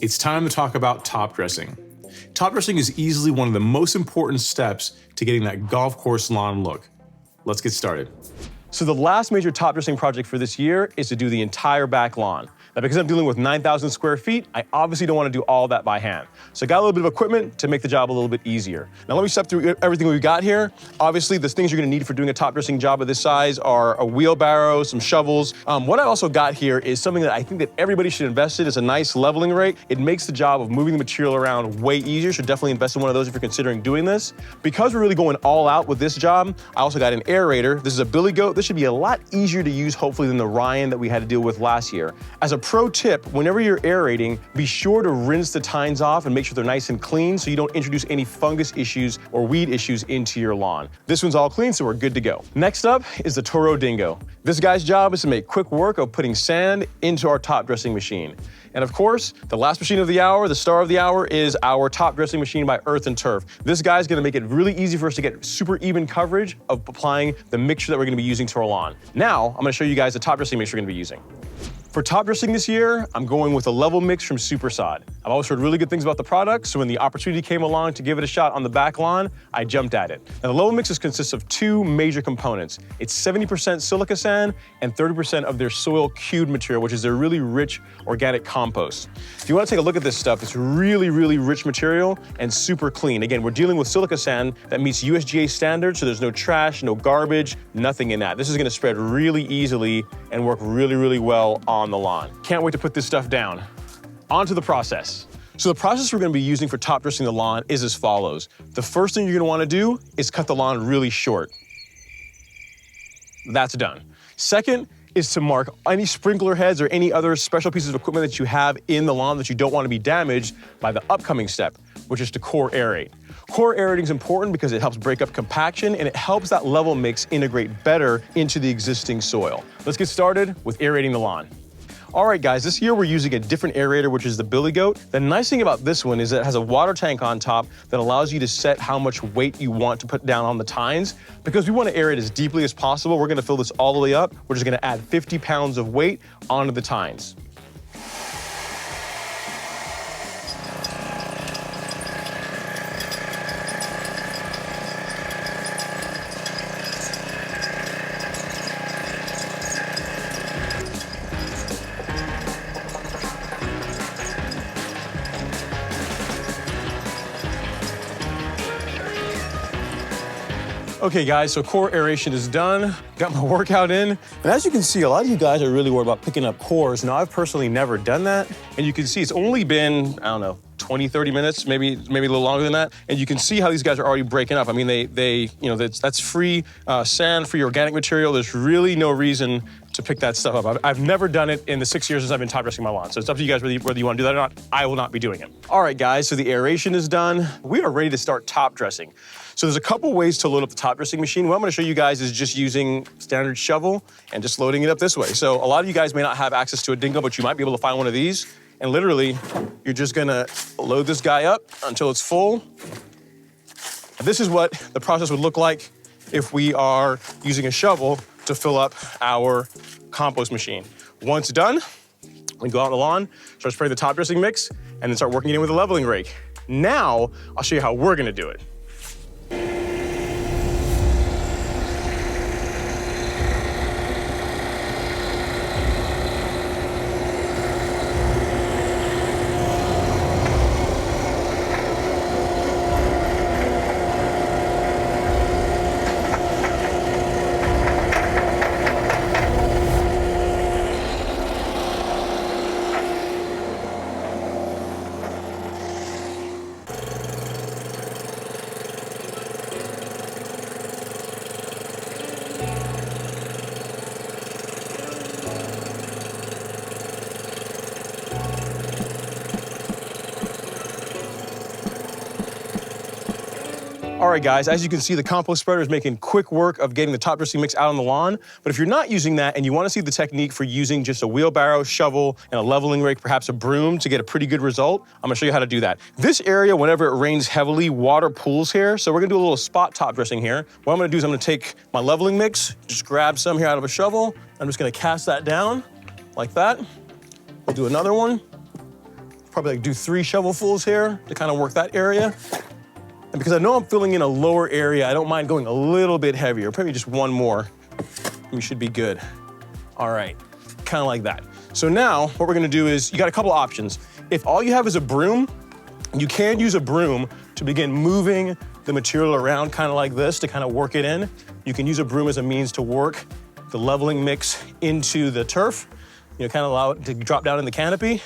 It's time to talk about top dressing. Top dressing is easily one of the most important steps to getting that golf course lawn look. Let's get started. So the last major top dressing project for this year is to do the entire back lawn. Now, because I'm dealing with 9,000 square feet, I obviously don't want to do all that by hand. So I got a little bit of equipment to make the job a little bit easier. Now let me step through everything we've got here. Obviously, the things you're going to need for doing a top dressing job of this size are a wheelbarrow, some shovels. What I also got here is something that I think that everybody should invest in. Is a nice leveling rake. It makes the job of moving the material around way easier. So definitely invest in one of those if you're considering doing this. Because we're really going all out with this job, I also got an aerator. This is a Billy Goat. This should be a lot easier to use, hopefully, than the Ryan that we had to deal with last year. As a pro tip, whenever you're aerating, be sure to rinse the tines off and make sure they're nice and clean so you don't introduce any fungus issues or weed issues into your lawn. This one's all clean, so we're good to go. Next up is the Toro Dingo. This guy's job is to make quick work of putting sand into our top dressing machine. And of course, the last machine of the hour, the star of the hour, is our top dressing machine by Earth and Turf. This guy's gonna make it really easy for us to get super even coverage of applying the mixture that we're gonna be using to our lawn. Now, I'm gonna show you guys the top dressing mixture we're gonna be using. For top dressing this year, I'm going with a level mix from Super Sod. I've always heard really good things about the product, so when the opportunity came along to give it a shot on the back lawn, I jumped at it. Now the level mixes consists of two major components. It's 70% silica sand and 30% of their soil cubed material, which is their really rich organic compost. If you want to take a look at this stuff, it's really, really rich material and super clean. Again, we're dealing with silica sand that meets USGA standards, so there's no trash, no garbage, nothing in that. This is gonna spread really easily and work really, really well on the lawn. Can't wait to put this stuff down. On to the process. So the process we're gonna be using for top dressing the lawn is as follows. The first thing you're gonna wanna do is cut the lawn really short. That's done. Second is to mark any sprinkler heads or any other special pieces of equipment that you have in the lawn that you don't wanna be damaged by the upcoming step, which is to core aerate. Core aerating is important because it helps break up compaction and it helps that level mix integrate better into the existing soil. Let's get started with aerating the lawn. All right, guys, this year we're using a different aerator, which is the Billy Goat. The nice thing about this one is that it has a water tank on top that allows you to set how much weight you want to put down on the tines. Because we want to aerate as deeply as possible, we're gonna fill this all the way up. We're just gonna add 50 pounds of weight onto the tines. Okay guys, so core aeration is done. Got my workout in. And as you can see, a lot of you guys are really worried about picking up cores. Now I've personally never done that. And you can see it's only been, I don't know, 20, 30 minutes, maybe a little longer than that. And you can see how these guys are already breaking up. I mean, that's free sand, free organic material. There's really no reason to pick that stuff up. I've never done it in the 6 years since I've been top dressing my lawn. So it's up to you guys whether you want to do that or not. I will not be doing it. All right, guys, so the aeration is done. We are ready to start top dressing. So there's a couple ways to load up the top dressing machine. What I'm gonna show you guys is just using standard shovel and just loading it up this way. So a lot of you guys may not have access to a dingo, but you might be able to find one of these. And literally, you're just gonna load this guy up until it's full. And this is what the process would look like if we are using a shovel to fill up our compost machine. Once done, we go out on the lawn, start spraying the top dressing mix, and then start working it in with a leveling rake. Now, I'll show you how we're gonna do it. All right, guys, as you can see, the compost spreader is making quick work of getting the top dressing mix out on the lawn. But if you're not using that and you want to see the technique for using just a wheelbarrow, shovel, and a leveling rake, perhaps a broom to get a pretty good result, I'm gonna show you how to do that. This area, whenever it rains heavily, water pools here. So we're gonna do a little spot top dressing here. What I'm gonna do is I'm gonna take my leveling mix, just grab some here out of a shovel. I'm just gonna cast that down like that. We'll do another one. probably like do 3 shovelfuls here to kind of work that area. And because I know I'm filling in a lower area, I don't mind going a little bit heavier, maybe just 1 more. We should be good. All right, kind of like that. So now what we're gonna do is, you got a couple options. If all you have is a broom, you can use a broom to begin moving the material around kind of like this to kind of work it in. You can use a broom as a means to work the leveling mix into the turf, you know, kind of allow it to drop down in the canopy.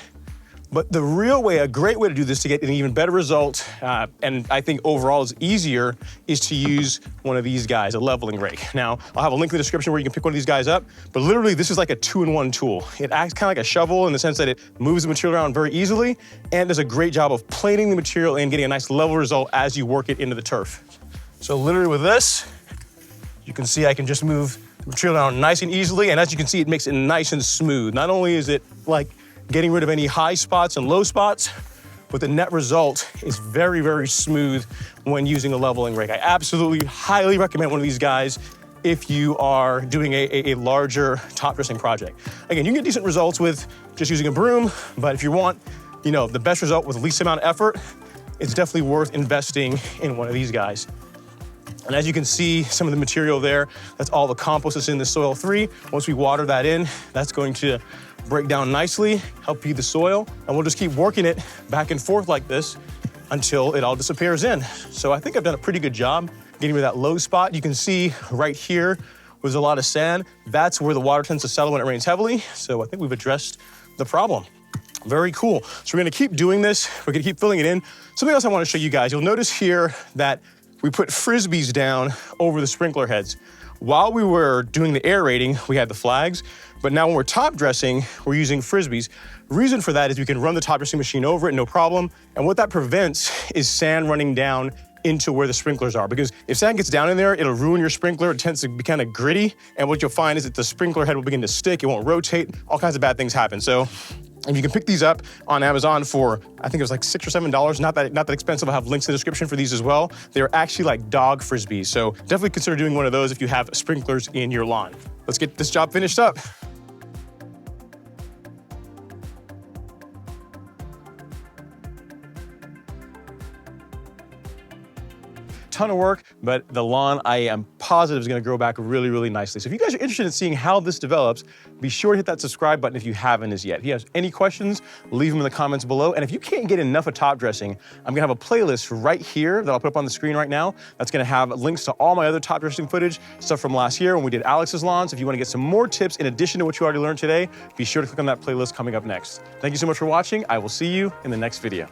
But the real way, a great way to do this to get an even better result, and I think overall is easier, is to use one of these guys, a leveling rake. Now, I'll have a link in the description where you can pick one of these guys up, but literally this is like a 2-in-1 tool. It acts kind of like a shovel in the sense that it moves the material around very easily and does a great job of planing the material and getting a nice level result as you work it into the turf. So literally with this, you can see I can just move the material around nice and easily, and as you can see, it makes it nice and smooth. Not only is it like getting rid of any high spots and low spots, but the net result is very, very smooth when using a leveling rake. I absolutely highly recommend one of these guys if you are doing a larger top dressing project. Again, you can get decent results with just using a broom, but if you want, you know, the best result with the least amount of effort, it's definitely worth investing in one of these guys. And as you can see, some of the material there, that's all the compost that's in the soil 3. Once we water that in, that's going to break down nicely, help feed the soil, and we'll just keep working it back and forth like this until it all disappears in. So I think I've done a pretty good job getting rid of that low spot. You can see right here, where there's a lot of sand, that's where the water tends to settle when it rains heavily. So I think we've addressed the problem. Very cool. So we're gonna keep doing this. We're gonna keep filling it in. Something else I wanna show you guys, you'll notice here that we put frisbees down over the sprinkler heads. While we were doing the aerating, we had the flags, but now when we're top dressing, we're using frisbees. Reason for that is we can run the top dressing machine over it, no problem. And what that prevents is sand running down into where the sprinklers are. Because if sand gets down in there, it'll ruin your sprinkler. It tends to be kind of gritty. And what you'll find is that the sprinkler head will begin to stick, it won't rotate, all kinds of bad things happen. So if you can pick these up on Amazon for, I think it was like $6 or $7, not that expensive. I'll have links in the description for these as well. They're actually like dog frisbees. So definitely consider doing one of those if you have sprinklers in your lawn. Let's get this job finished up. Ton of work, but the lawn I am positive is gonna grow back really, really nicely. So if you guys are interested in seeing how this develops, be sure to hit that subscribe button if you haven't as yet. If you have any questions, leave them in the comments below. And if you can't get enough of top dressing, I'm gonna have a playlist right here that I'll put up on the screen right now. That's gonna have links to all my other top dressing footage, stuff from last year when we did Alex's lawns. If you wanna get some more tips in addition to what you already learned today, be sure to click on that playlist coming up next. Thank you so much for watching. I will see you in the next video.